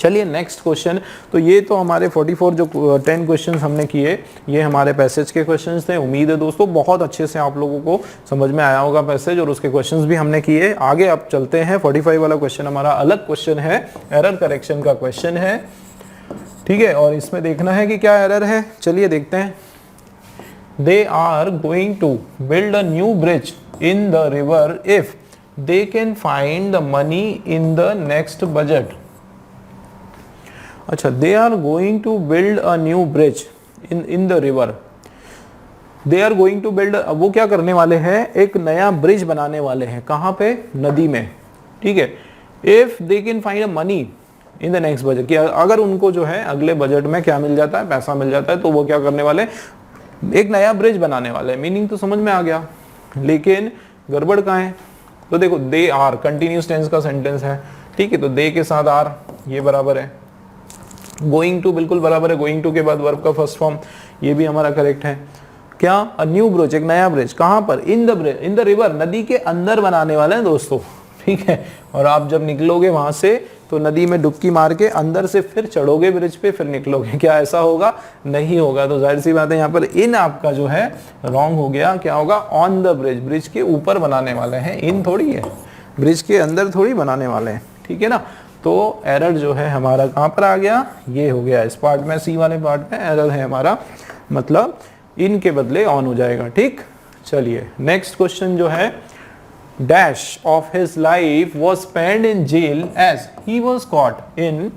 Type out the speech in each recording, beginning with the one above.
चलिए next question. तो ये तो हमारे 44 जो 10 क्वेश्चन हमने किए, ये हमारे पैसेज के क्वेश्चंस थे। उम्मीद है दोस्तों बहुत अच्छे से आप लोगों को समझ में आया होगा पैसेज, और उसके क्वेश्चंस भी हमने किए। आगे अब चलते हैं, 45 वाला क्वेश्चन हमारा अलग क्वेश्चन है, एरर करेक्शन का क्वेश्चन है, ठीक है। और इसमें देखना है कि क्या एरर है, चलिए देखते हैं। They are going to build a new bridge in the river if they can find the money in the next budget. अच्छा, they are going to build a new bridge in the river. They are going to build, वो क्या करने वाले हैं, एक नया bridge बनाने वाले हैं। कहाँ पे, नदी में, ठीक है। If they can find a money in the next budget, कि अगर उनको जो है अगले बजट में क्या मिल जाता है, पैसा मिल जाता है, तो वो क्या करने वाले, एक नया ब्रिज बनाने वाले। मीनिंग तो समझ में आ गया, लेकिन गड़बड़ कहाँ है। तो देखो, दे आर कंटिन्यूस टेंस का सेंटेंस है, ठीक है। तो दे के साथ आर, ये बराबर है। गोइंग टू बिल्कुल बराबर है, गोइंग टू के बाद वर्ब का फर्स्ट फॉर्म, ये भी हमारा करेक्ट है। क्या, अ न्यू ब्रिज, एक नया ब्रिज। कहां पर, इन द रिवर, नदी के अंदर बनाने वाले हैं दोस्तों, ठीक है। और आप जब निकलोगे वहां से, तो नदी में डुबकी मार के अंदर से फिर चढ़ोगे ब्रिज पे, फिर निकलोगे। क्या ऐसा होगा, नहीं होगा। तो जाहिर सी बात है यहाँ पर इन आपका जो है रॉन्ग हो गया। क्या होगा, ऑन द ब्रिज, ब्रिज के ऊपर बनाने वाले हैं, इन थोड़ी है, ब्रिज के अंदर थोड़ी बनाने वाले हैं, ठीक है ना। तो एरर जो है हमारा कहां पर आ गया, ये हो गया इस पार्ट में, सी वाले पार्ट में एरर है हमारा, मतलब इन के बदले ऑन हो जाएगा, ठीक। चलिए नेक्स्ट क्वेश्चन जो है, dash of his life was spend in jail as he was caught in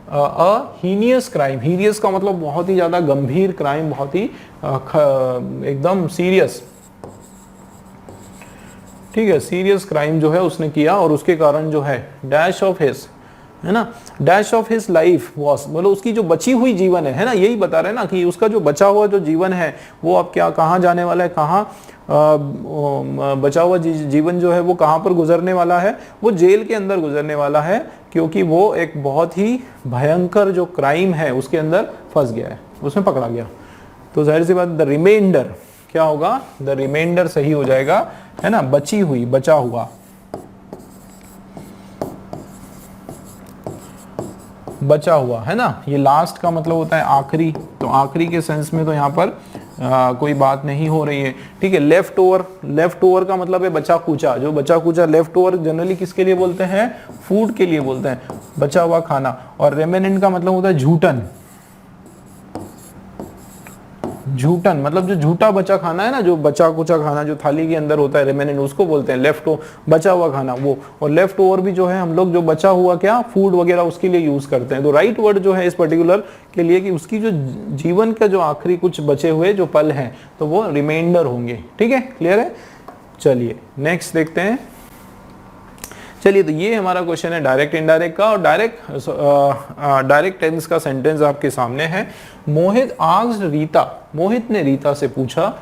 a heinous crime. Heinous का मतलब बहुत ही ज्यादा गंभीर क्राइम, बहुत ही एकदम सीरियस, ठीक है, सीरियस क्राइम जो है उसने किया, और उसके कारण जो है डैश ऑफ हिज, है ना, dash of his life was, मतलब उसकी जो बची हुई जीवन है ना, यही बता रहे हैं ना कि उसका जो बचा हुआ जो जीवन है वो अब क्या, कहाँ जाने वाला है, कहाँ बचा हुआ जीवन जो है वो कहाँ पर गुजरने वाला है, वो जेल के अंदर गुजरने वाला है, क्योंकि वो एक बहुत ही भयंकर जो क्राइम है उसके अंदर फंस गया है, उसमें पकड़ा गया। तो जाहिर सी बात, द रिमाइंडर क्या होगा, द रिमाइंडर सही हो जाएगा, है ना, बची हुई, बचा हुआ, बचा हुआ, है ना। ये लास्ट का मतलब होता है आखिरी, तो आखिरी के सेंस में तो यहाँ पर कोई बात नहीं हो रही है, ठीक है। लेफ्ट ओवर, लेफ्ट ओवर का मतलब है बचा कुचा, जो बचा कुचा, लेफ्ट ओवर जनरली किसके लिए बोलते हैं, फूड के लिए बोलते हैं, बचा हुआ खाना। और रेमेनेंट का मतलब होता है झूठन, झूठन मतलब जो झूठा बचा खाना है ना, जो बचा कुचा खाना जो थाली के अंदर होता है, रेमेनेंट, उसको बोलते हैं लेफ्ट ओवर, बचा हुआ खाना वो। और लेफ्ट ओवर भी जो है हम लोग जो बचा हुआ क्या, फूड वगैरह, उसके लिए यूज करते हैं। तो राइट वर्ड जो है इस पर्टिकुलर के लिए कि उसकी जो जीवन का जो आखिरी कुछ बचे हुए जो पल हैं, तो वो रिमाइंडर होंगे, ठीक है, क्लियर है। चलिए नेक्स्ट देखते हैं। चलिए, तो ये हमारा क्वेश्चन है डायरेक्ट इनडायरेक्ट का, और डायरेक्ट टेंस का सेंटेंस आपके सामने है। मोहित आस्क्ड रीता, मोहित ने रीता से पूछा,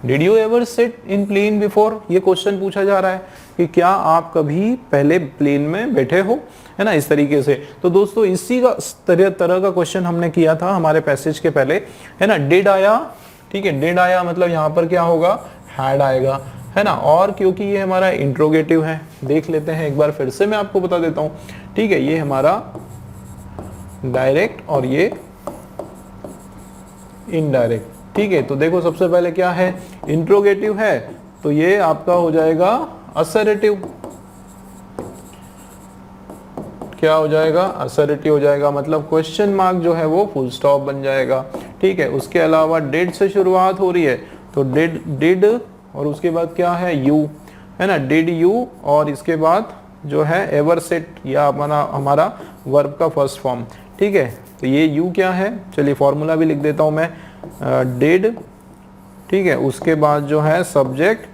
did you ever sit in plane before. ये क्वेश्चन पूछा जा रहा है कि क्या आप कभी पहले प्लेन में बैठे हो, है ना, इस तरीके से। तो दोस्तों इसी का तरह का क्वेश्चन हमने किया था हमारे पैसेज के पहले, है ना। डिड आया, ठीक है, डिड आया मतलब यहाँ पर क्या होगा, हैड आएगा, है ना। और क्योंकि ये हमारा इंट्रोगेटिव है, देख लेते हैं एक बार फिर से, मैं आपको बता देता हूं, ठीक है। ये हमारा डायरेक्ट और ये इनडायरेक्ट, ठीक है। तो देखो सबसे पहले क्या है, इंट्रोगेटिव है, तो ये आपका हो जाएगा असर्टिव, क्या हो जाएगा, असर्टिव हो जाएगा, मतलब क्वेश्चन मार्क जो है वो फुल स्टॉप बन जाएगा, ठीक है। उसके अलावा डिड से शुरुआत हो रही है, तो डिड और उसके बाद क्या है, यू, है ना, डिड यू, और इसके बाद जो है एवर सेट, या हमारा वर्ब का फर्स्ट फॉर्म, ठीक है। तो ये यू क्या है, चलिए फॉर्मूला भी लिख देता हूं मैं, डिड, ठीक है, उसके बाद जो है सब्जेक्ट,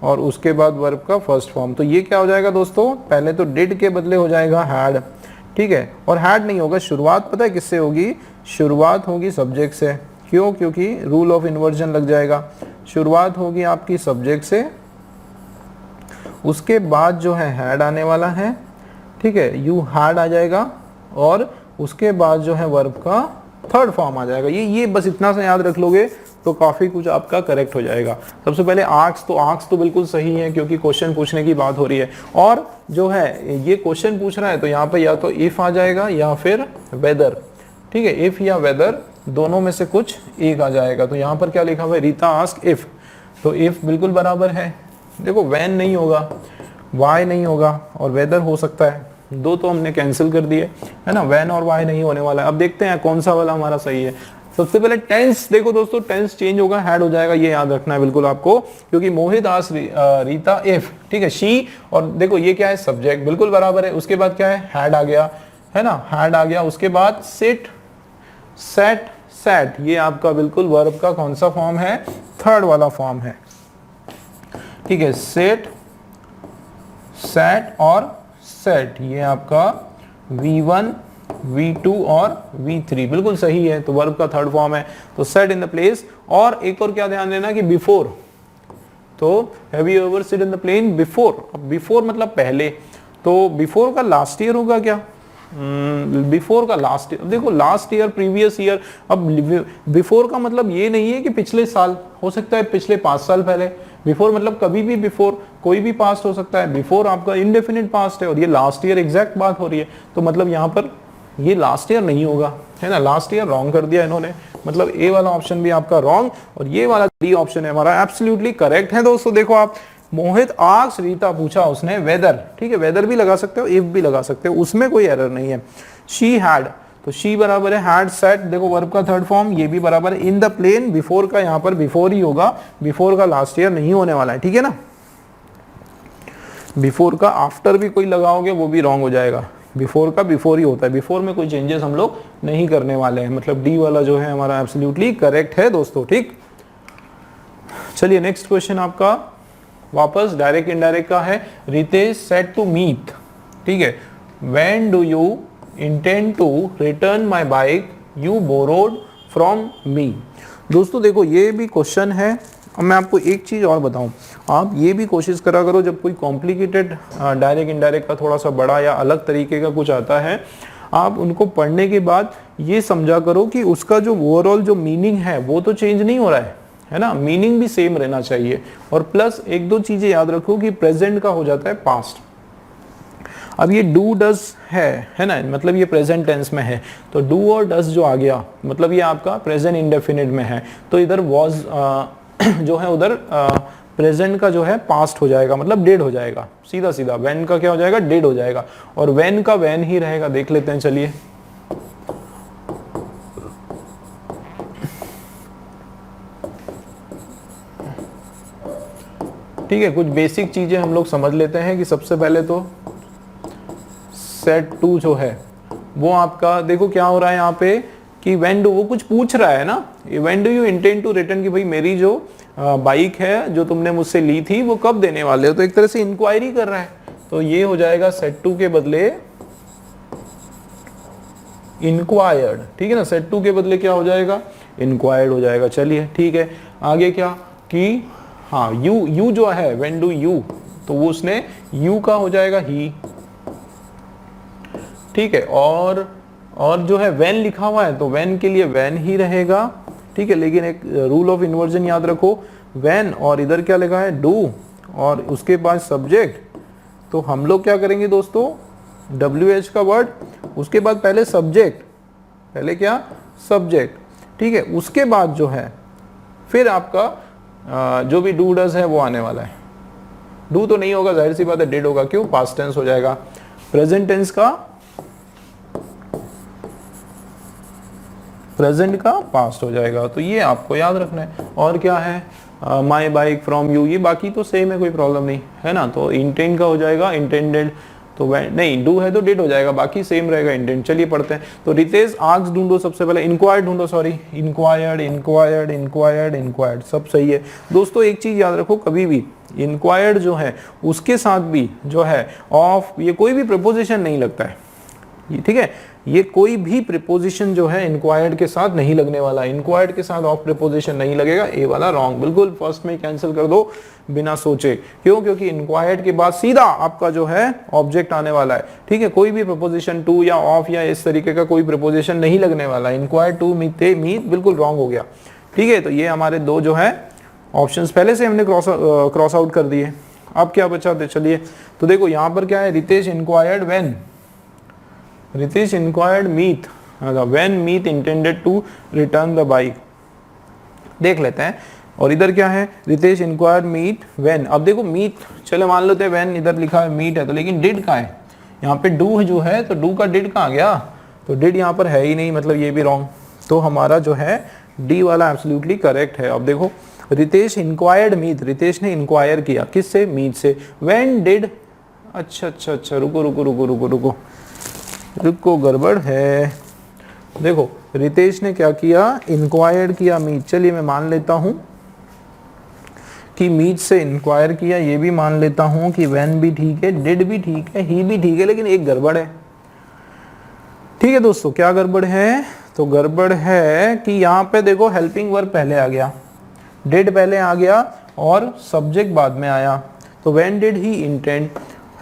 और उसके बाद वर्ब का फर्स्ट फॉर्म। तो ये क्या हो जाएगा दोस्तों, पहले तो डिड के बदले हो जाएगा हैड, ठीक है। और हैड नहीं होगा, शुरुआत पता है किससे होगी, शुरुआत होगी सब्जेक्ट से, क्यों, क्योंकि रूल ऑफ इन्वर्जन लग जाएगा। शुरुआत होगी आपकी सब्जेक्ट से, उसके बाद जो है हैड आने वाला है, ठीक है, यू हैड आ जाएगा, और उसके बाद जो है वर्ब का थर्ड फॉर्म आ जाएगा। ये बस इतना सा याद रख लोगे तो काफी कुछ आपका करेक्ट हो जाएगा। सबसे पहले आर्क्स तो बिल्कुल सही है क्योंकि क्वेश्चन पूछने की बात हो रही है, और जो है ये क्वेश्चन पूछ रहा है तो यहाँ पे या तो इफ आ जाएगा या फिर वेदर, ठीक है, इफ या वेदर दोनों में से कुछ एक आ जाएगा। तो यहाँ पर क्या लिखा हुआ है, रीता आस्क इफ, तो इफ बिल्कुल बराबर है। देखो वैन नहीं होगा, वाई नहीं होगा, और वेदर हो सकता है, दो तो हमने कैंसिल कर दिए है ना, वैन और वाई नहीं होने वाला है। अब देखते हैं कौन सा वाला हमारा सही है। सबसे पहले टेंस देखो दोस्तों, टेंस चेंज होगा, हैड हो जाएगा, ये याद रखना है बिल्कुल आपको, क्योंकि मोहित आस्क रीता इफ, ठीक है, शी, और देखो ये क्या है, सब्जेक्ट, बिल्कुल बराबर है। उसके बाद क्या है, हैड आ गया है ना, हैड आ गया। उसके बाद सिट, सेट, सेट, ये आपका बिल्कुल वर्ब का कौन सा फॉर्म है, थर्ड वाला फॉर्म है, ठीक है, सेट, सेट और सेट, ये आपका V1, V2 और V3 बिल्कुल सही है, तो वर्ब का थर्ड फॉर्म है, तो सेट इन द प्लेस। और एक और क्या ध्यान देना कि बिफोर, तो have you ever sit in the plane before, अब बिफोर मतलब पहले, तो बिफोर का लास्ट ईयर होगा क्या, बिफोर का लास्ट ईयर, देखो लास्ट ईयर, प्रीवियस ईयर, अब बिफोर का मतलब ये नहीं है कि पिछले साल, हो सकता है पिछले 5 साल पहले। बिफोर मतलब कभी भी बिफोर, कोई भी पास्ट हो सकता है, बिफोर आपका इंडेफिनिट पास्ट है, और ये लास्ट ईयर एग्जैक्ट बात हो रही है, तो मतलब यहाँ पर ये लास्ट ईयर नहीं होगा, है ना, लास्ट ईयर रॉन्ग कर दिया इन्होंने, मतलब ए वाला ऑप्शन भी आपका रॉन्ग, और ये वाला डी ऑप्शन है हमारा एब्सोल्युटली करेक्ट है दोस्तों। देखो आप, मोहित आस्क्ड रीता, पूछा उसने वेदर, ठीक है, वेदर भी लगा सकते हो, इफ भी लगा सकते हो, उसमें कोई एरर नहीं है। शी हैड, तो शी बराबर है हैड सेट, देखो वर्ब का थर्ड फॉर्म, ये भी बराबर है। इन द प्लेन, बिफोर का यहाँ पर बिफोर ही होगा, बिफोर का लास्ट ईयर नहीं होने वाला है, ठीक है ना। बिफोर का आफ्टर भी कोई लगाओगे वो भी रॉन्ग हो जाएगा, बिफोर का बिफोर ही होता है, बिफोर में कोई चेंजेस हम लोग नहीं करने वाले हैं, मतलब डी वाला जो है हमारा एब्सोल्युटली करेक्ट है दोस्तों, ठीक। चलिए नेक्स्ट क्वेश्चन आपका वापस डायरेक्ट इनडायरेक्ट का है। रितेश सेड टू मीत, ठीक है, when do you intend to return my bike you borrowed from me. दोस्तों देखो ये भी क्वेश्चन है, अब मैं आपको एक चीज और बताऊं, आप ये भी कोशिश करा करो जब कोई कॉम्प्लिकेटेड डायरेक्ट इनडायरेक्ट का थोड़ा सा बड़ा या अलग तरीके का कुछ आता है, आप उनको पढ़ने के बाद ये समझा करो कि उसका जो ओवरऑल जो मीनिंग है वो तो चेंज नहीं हो रहा है ना, मीनिंग भी सेम रहना चाहिए। और प्लस एक दो चीजें याद रखो कि प्रेजेंट का हो जाता है पास्ट। अब ये डू डज है ना, मतलब ये प्रेजेंट टेंस में है, तो डू और डज जो आ गया मतलब ये आपका प्रेजेंट इंडेफिनिट में है, तो इधर वॉज जो है उधर प्रेजेंट का जो है पास्ट हो जाएगा, मतलब डेड हो जाएगा, सीधा सीधा। व्हेन का क्या हो जाएगा, डेड हो जाएगा, और व्हेन का व्हेन ही रहेगा। देख लेते हैं, चलिए ठीक है, कुछ बेसिक चीजें हम लोग समझ लेते हैं कि सबसे पहले तो सेट टू जो है वो आपका, देखो क्या हो रहा है यहाँ पे कि व्हेन डू, वो कुछ पूछ रहा है ना, when do you intend to return, कि भाई मेरी जो बाइक है जो तुमने मुझसे ली थी वो कब देने वाले हो, तो एक तरह से इंक्वायरी कर रहा है, तो ये हो जाएगा सेट टू के बदले इंक्वायर्ड, ठीक है ना, सेट टू के बदले क्या हो जाएगा, इंक्वायर्ड हो जाएगा। चलिए ठीक है, आगे क्या कि हाँ यू जो है व्हेन डू यू, तो वो उसने यू का हो जाएगा ही, ठीक है, और जो है व्हेन लिखा हुआ है तो व्हेन के लिए व्हेन ही रहेगा, ठीक है, लेकिन एक रूल ऑफ इन्वर्जन याद रखो, व्हेन और इधर क्या लिखा है डू और उसके बाद सब्जेक्ट, तो हम लोग क्या करेंगे दोस्तों, WH का वर्ड, उसके बाद पहले सब्जेक्ट, पहले क्या सब्जेक्ट, ठीक है, उसके बाद जो है फिर आपका जो भी डू डज है वो आने वाला है। डू तो नहीं होगा, जाहिर सी बात है, डिड होगा, क्यों, पास्ट टेंस हो जाएगा। प्रेजेंट टेंस का प्रेजेंट का पास्ट हो जाएगा, तो ये आपको याद रखना है। और क्या है, माई बाइक फ्रॉम यू, ये बाकी तो सेम है, कोई प्रॉब्लम नहीं है ना, तो इंटेंड का हो जाएगा इंटेंडेड, तो नहीं डू है तो डिड हो जाएगा, बाकी सेम रहेगा इंटेंड। चलिए पढ़ते हैं, तो रितेश आस्क्ड ढूंढो, सबसे पहले इंक्वायर्ड ढूंढो, sorry inquired inquired inquired inquired, सब सही है दोस्तों। एक चीज याद रखो, कभी भी इंक्वायर्ड जो है उसके साथ भी जो है ऑफ, ये कोई भी प्रीपोजिशन नहीं लगता है, ठीक है, ये कोई भी प्रीपोजिशन जो है इंक्वायर्ड के साथ नहीं लगने वाला, इंक्वायर्ड के साथ ऑफ प्रीपोजिशन नहीं लगेगा, ए वाला रॉन्ग, बिल्कुल फर्स्ट में कैंसिल कर दो बिना सोचे, क्यों, क्योंकि इंक्वायर्ड के बाद सीधा आपका जो है ऑब्जेक्ट आने वाला है, ठीक है, कोई भी प्रीपोजिशन टू या ऑफ या इस तरीके का कोई प्रीपोजिशन नहीं लगने वाला, इंक्वायर्ड टू मीट बिल्कुल रॉन्ग हो गया, ठीक है, तो ये हमारे दो जो है ऑप्शंस पहले से हमने क्रॉस आउट कर दिए। अब क्या बचा, चलिए तो देखो यहाँ पर क्या है, Ritesh enquired Meet, when Meet intended to return the bike, देख लेते हैं। और इधर क्या है, रितेश इंक्वायर्ड मीट व्हेन। अब देखो मीट, चलो मान लेते हैं व्हेन इधर लिखा है मीट है, तो लेकिन डिड का है यहाँ पे, डू जो है, तो डू का डिड कहाँ गया, तो डिड यहाँ पर है ही नहीं, मतलब ये भी रॉन्ग। तो हमारा जो है डी वाला एब्सोल्युटली करेक्ट है। अब देखो रितेश इंक्वायर्ड मीत, रितेश ने इंक्वायर किया किससे, मीत से। व्हेन डिड, अच्छा रुको गड़बड़ है। देखो रितेश ने क्या किया, इंक्वायर किया मीत, चलिए मैं मान लेता हूं कि मीत से इंक्वायर किया, ये भी मान लेता हूं कि व्हेन भी ठीक है, डिड भी ठीक है, ही भी ठीक है, लेकिन एक गड़बड़ है। ठीक है दोस्तों, क्या गड़बड़ है, तो गड़बड़ है कि यहाँ पे देखो हेल्पिंग वर्ब पहले आ गया, डिड पहले आ गया और सब्जेक्ट बाद में आया। तो व्हेन डिड ही इंटेंड,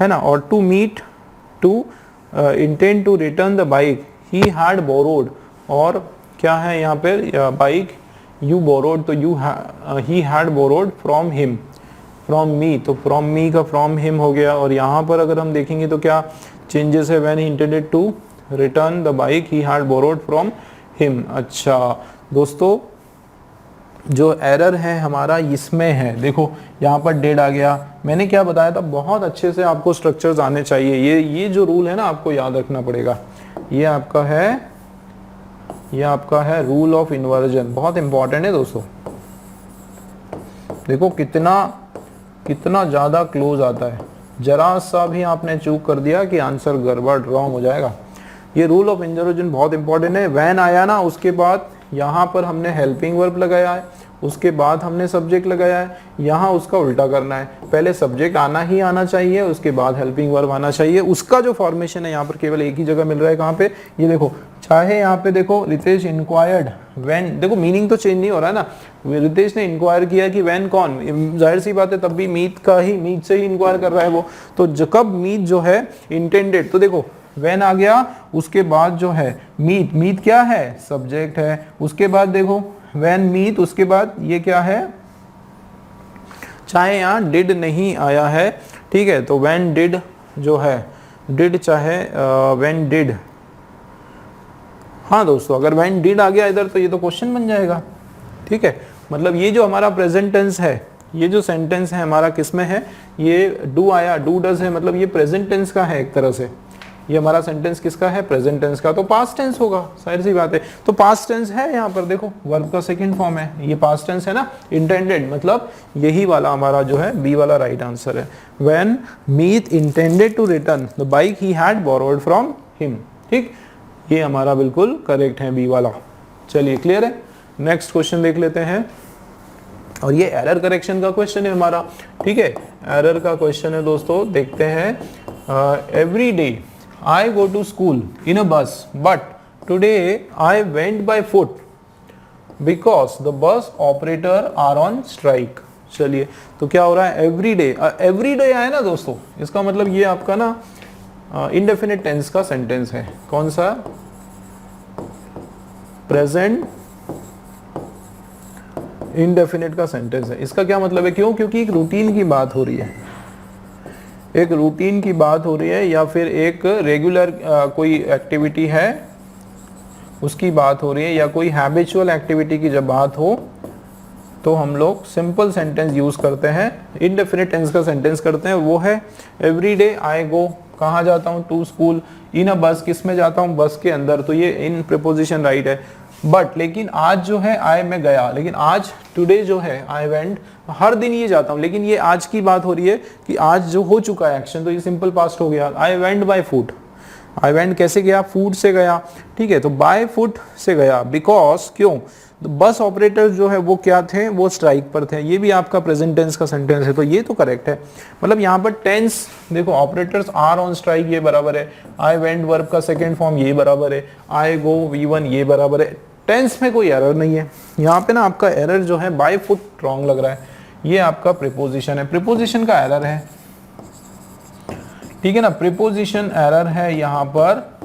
है ना, और to Meet, to intend to return the bike, he had borrowed, और क्या है यहाँ पे बाइक यू बोरोड, तो he had borrowed from him, from me, तो फ्रॉम मी का फ्रॉम हिम हो गया। और यहाँ पर अगर हम देखेंगे तो क्या चेंजेस है, when he intended to return the bike he had borrowed from him. अच्छा दोस्तों, जो एरर है हमारा इसमें है, देखो यहाँ पर डेड आ गया। मैंने क्या बताया था, बहुत अच्छे से आपको स्ट्रक्चर्स आने चाहिए। ये जो रूल है ना, आपको याद रखना पड़ेगा। ये आपका है रूल ऑफ इन्वर्जन, बहुत इंपॉर्टेंट है दोस्तों। देखो कितना ज्यादा क्लोज आता है, जरा सा भी आपने चूक कर दिया कि आंसर गड़बड़ रॉन्ग हो जाएगा। ये रूल ऑफ इन्वर्जन बहुत इंपॉर्टेंट है। व्हेन आया ना, उसके बाद यहाँ पर हमने हेल्पिंग वर्ब लगाया है, उसके बाद हमने सब्जेक्ट लगाया है। यहाँ उसका उल्टा करना है, पहले सब्जेक्ट आना ही आना चाहिए, उसके बाद हेल्पिंग वर्ब आना चाहिए। उसका जो फॉर्मेशन है यहाँ पर केवल एक ही जगह मिल रहा है, कहाँ पे, ये देखो, चाहे यहाँ पे देखो रितेश इंक्वायर्ड व्हेन, देखो मीनिंग तो चेंज नहीं हो रहा है ना। रितेश ने इंक्वायर किया कि व्हेन कौन, जाहिर सी बात है तब भी मीत से ही इंक्वायर कर रहा है वो। तो कब मीत जो है इंटेंडेड, तो देखो व्हेन आ गया, उसके बाद जो है मीत क्या है, सब्जेक्ट है। उसके बाद देखो व्हेन मीत, उसके बाद ये क्या है, चाहे यहाँ डिड नहीं आया है, ठीक है, तो व्हेन डिड जो है, डिड चाहे व्हेन डिड, हाँ दोस्तों, अगर व्हेन डिड आ गया इधर तो ये तो क्वेश्चन बन जाएगा। ठीक है, मतलब ये जो हमारा प्रेजेंट टेंस है, ये जो सेंटेंस है हमारा किसमें है, ये डू आया, डू डज है, मतलब ये प्रेजेंट टेंस का है एक तरह से। ये हमारा सेंटेंस किसका है, प्रेजेंट टेंस का, तो पास्ट टेंस होगा, जाहिर सी बात है। तो पास्ट टेंस है यहाँ पर, देखो वर्ब का सेकंड फॉर्म है, ये पास्ट टेंस है ना, इंटेंडेड, मतलब यही वाला हमारा जो है बी वाला राइट आंसर है। When Meet intended to return the bike he had borrowed from him. ठीक, ये हमारा बिल्कुल करेक्ट है बी वाला। चलिए क्लियर है, नेक्स्ट क्वेश्चन देख लेते हैं। और ये एरर करेक्शन का क्वेश्चन है हमारा। ठीक है, एरर का क्वेश्चन है दोस्तों, देखते हैं। Every day I go to school in a bus, but today I went by foot because the bus operator are on strike। चलिए, तो क्या हो रहा है, एवरी डे आया ना दोस्तों, इसका मतलब ये आपका ना इंडेफिनिट टेंस का सेंटेंस है। कौन सा, प्रेजेंट इंडेफिनिट का सेंटेंस है। इसका क्या मतलब है, क्यों, क्योंकि एक रूटीन की बात हो रही है, एक रूटीन की बात हो रही है, या फिर एक रेगुलर कोई एक्टिविटी है उसकी बात हो रही है, या कोई हैबिचुअल एक्टिविटी की जब बात हो तो हम लोग सिंपल सेंटेंस यूज करते हैं, इंडेफिनिट टेंस का सेंटेंस करते हैं। वो है एवरी डे आई गो, कहाँ जाता हूँ, टू स्कूल, इन अ बस, किस में जाता हूँ, बस के अंदर, तो ये इन प्रीपोजिशन राइट है। बट लेकिन आज जो है आई में गया, लेकिन आज टुडे जो है आई वेंट, हर दिन ये जाता हूँ, लेकिन ये आज की बात हो रही है कि आज जो हो चुका है एक्शन, तो ये सिंपल पास्ट हो गया। I went by foot, I went कैसे गया, फूट से गया। ठीक है, तो बाय फुट से गया, बिकॉज क्यों, बस ऑपरेटर जो है वो क्या थे, वो स्ट्राइक पर थे। ये भी आपका प्रेजेंट टेंस का सेंटेंस है, तो ये तो करेक्ट है। मतलब यहाँ पर टेंस देखो, ऑपरेटर्स आर ऑन स्ट्राइक, ये बराबर है। आई वेंट वर्ब का सेकंड फॉर्म, ये बराबर है। आई गो V1, ये बराबर है। टेंस में कोई एरर नहीं है। यहाँ पे ना आपका एरर जो है बाय फुट रॉन्ग लग रहा है, ये आपका प्रीपोजिशन है, प्रीपोजिशन का एरर है। ठीक है ना, प्रीपोजिशन एरर है यहाँ पर,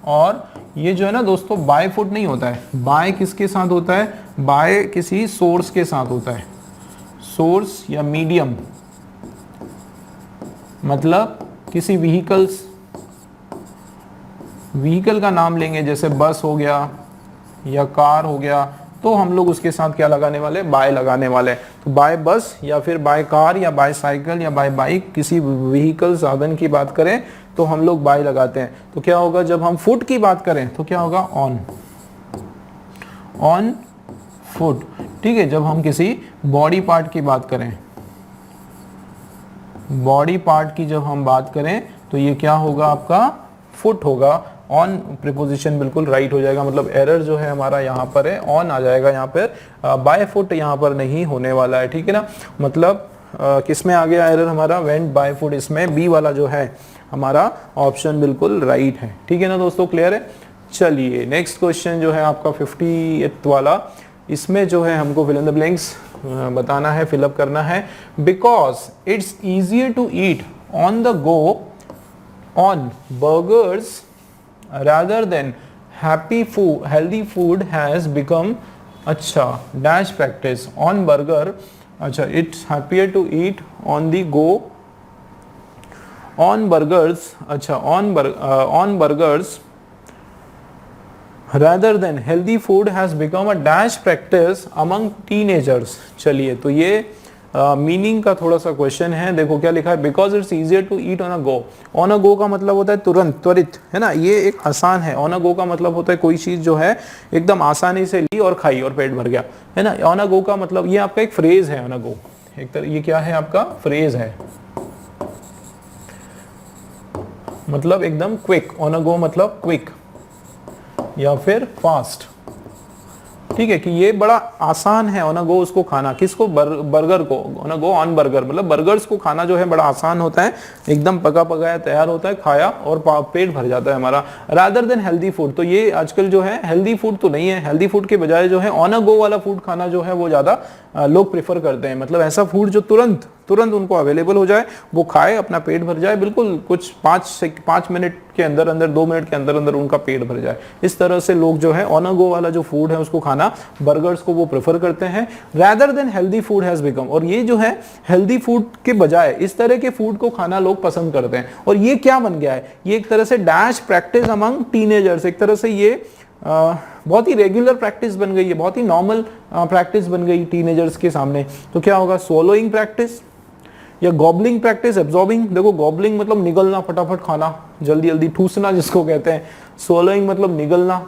और ये जो है ना दोस्तों बाय फुट नहीं होता है, बाय किसके साथ होता है, बाय किसी सोर्स के साथ होता है, सोर्स या मीडियम, मतलब किसी व्हीकल का नाम लेंगे, जैसे बस हो गया या कार हो गया, तो हम लोग उसके साथ क्या लगाने वाले, बाय लगाने वाले। तो बाय बस या फिर बाय कार या बाय साइकिल या बाय बाइक, किसी व्हीकल साधन की बात करें तो हम लोग बाय लगाते हैं। तो क्या होगा, जब हम फुट की बात करें तो क्या होगा, ऑन फुट। ठीक है, जब हम किसी बॉडी पार्ट की बात करें, बॉडी पार्ट की जब हम बात करें तो ये क्या होगा, आपका फुट होगा। ऑन प्रीपोजिशन बिल्कुल राइट हो जाएगा, मतलब एरर जो है हमारा यहाँ पर है, ऑन आ जाएगा यहाँ पर, बाय फुट यहाँ पर नहीं होने वाला है। ठीक है ना, मतलब किस में आ गया एरर हमारा, वेंट बाय फुट, इसमें बी वाला जो है हमारा ऑप्शन बिल्कुल राइट है। ठीक है ना दोस्तों, क्लियर है। चलिए नेक्स्ट क्वेश्चन जो है आपका 50th वाला, इसमें जो है हमको फिल इन द ब्लैंक्स बताना है, फिलअप करना है। Because it's easier to eat on the go on burgers rather than healthy food has become अच्छा dash practice on burger, अच्छा it's happier to eat on the go on burgers, अच्छा on burgers rather than healthy food has become a dash practice among teenagers। चलिए, तो ये meaning का थोड़ा सा question है। देखो क्या लिखा है, because it's easier to eat on a go. On a go का मतलब होता है तुरंत, त्वरित, है ना, ये एक आसान है। ऑन अ गो का मतलब होता है कोई चीज जो है एकदम आसानी से ली और खाई और पेट भर गया, है ना। ऑन अ गो का मतलब ये आपका एक फ्रेज है, ऑन अ गो एक तरह, ये क्या है आपका फ्रेज है, मतलब एकदम क्विक। ऑन अ गो मतलब क्विक या फिर फास्ट। ठीक है, कि ये बड़ा आसान है ऑन अ गो उसको खाना, किसको, बर्गर को। On a go on burger मतलब बर्गर्स को खाना जो है बड़ा आसान होता है, एकदम पका पकाया तैयार होता है, खाया और पेट भर जाता है हमारा। रादर देन हेल्दी फूड, तो ये आजकल जो है हेल्दी फूड तो नहीं है, हेल्दी फूड के बजाय जो है ऑन अ गो वाला फूड खाना जो है वो ज्यादा लोग प्रेफर करते हैं। मतलब ऐसा फूड जो तुरंत उनको अवेलेबल हो जाए, वो खाए, अपना पेट भर जाए, बिल्कुल कुछ 5 मिनट के अंदर 2 मिनट के अंदर उनका पेट भर जाए। इस तरह से लोग जो है ऑन अ गो वाला जो फूड है उसको खाना, बर्गर्स को वो प्रेफर करते हैं। Rather than healthy food has become, और ये जो है हेल्दी फूड के बजाय इस तरह के फूड को खाना लोग पसंद करते हैं। और ये क्या बन गया है, ये एक तरह से डैश प्रैक्टिस अमंग टीनेजर्स, एक तरह से ये बहुत ही रेगुलर प्रैक्टिस बन गई है, बहुत ही नॉर्मल प्रैक्टिस बन गई टीनेजर्स के सामने। तो क्या होगा, सोलोइंग प्रैक्टिस या गॉबलिंग प्रैक्टिस, एब्जॉर्बिंग। देखो गॉबलिंग मतलब निगलना, फटाफट खाना, जल्दी जल्दी ठूसना जिसको कहते हैं। सोलोइंग मतलब निगलना।